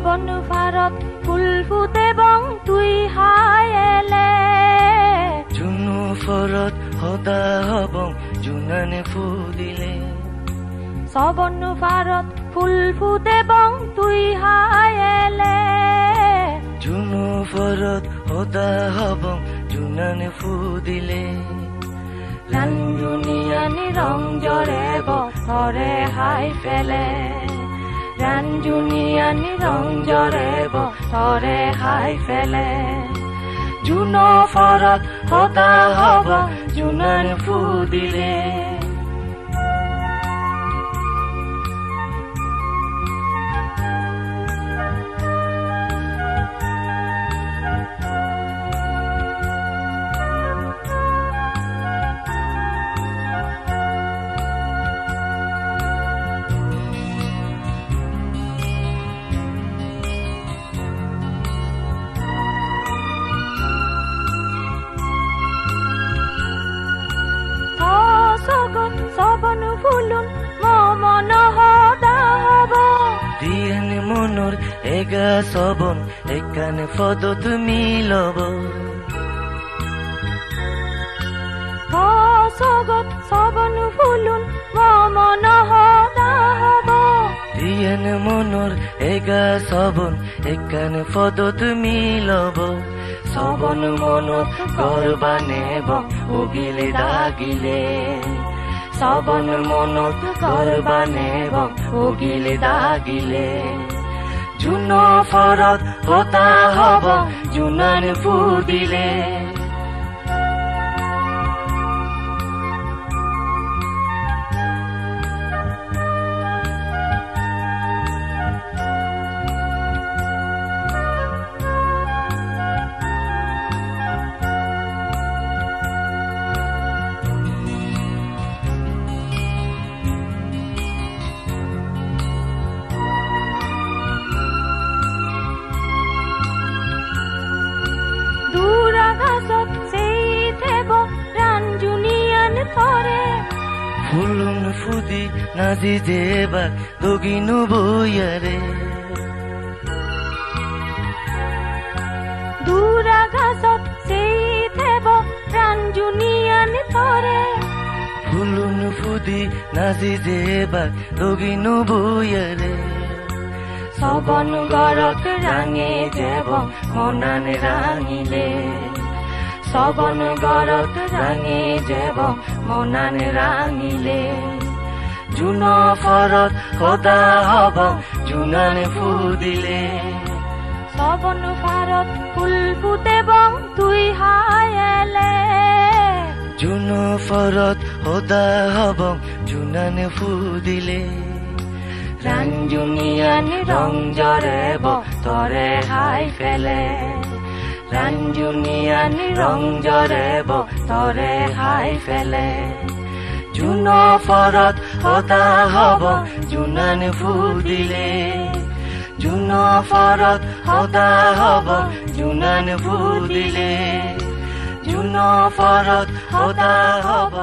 শ্ৰৱণ ফাৰত ফুল ফুটে বং তুই হায়েলে জুনু ফৰত সদা হবং জোনানে ফুলিলে শ্ৰৱণ ফাৰত ফুল ফুটে বং তুই হায়েলে জুনু ফৰত সদা হবং জোনানে ফুলিলে ৰাঞ্জুনিয়ানি ৰং জৰে বতৰে হাই ফেলে ৰাঞ্জুনিয়ানি ৰং জৰে বতৰে হাই ফেলে জুনো ফৰত সদা হবং জোনানে ফুলিলে শ্ৰৱণ ফুলুন মন সদা হব দিয়েন মনৰ এগা শ্ৰৱণ একানে পদত মিলব জগত শ্ৰৱণ ফুলুন মন সদা হব দিয়েন মনৰ এগা শ্ৰৱণ একানে পদত মিলব শ্ৰৱণ মনত গৰ্বা নেব উগিলে দাগিলে শ্ৰৱণ মনত গৰ্বা নেব উগিলে দাগিলে জুনো ফৰত সদা হব জোনানে ফুলিলে ফুলুন ফুদি নাজি দেবা দগিনু বইয়ারে দূরা ঘাসত সেই থেব রাঞ্জুনিয়ান ধরে ফুলুন ফুদি নাজি দেবা দগিনু বইয়ারে শ্ৰৱণ গৰত ৰাঙে যাব মনান ৰাঙিলে শ্ৰৱণ গৰত ৰাঙে যাব মনান ৰাঙিলে জুনো ফৰত সদা হব জোনানে ফুলিলে শ্ৰৱণ ফাৰত ফুল ফুটে বং তুই হায়েলে জুনো ফৰত সদা হব জোনানে ফুলিলে ৰাঞ্জুনিয়ানি ৰং জৰে বতৰে হাই ফেলে ৰাঞ্জুনিয়ানি ৰং জৰে বতৰে হাই ফেলে জুনো ফৰত সদা হব জোনানে ফুলিলে জুনো ফৰত সদা হব জোনানে ফুলিলে জুনো ফৰত সদা হব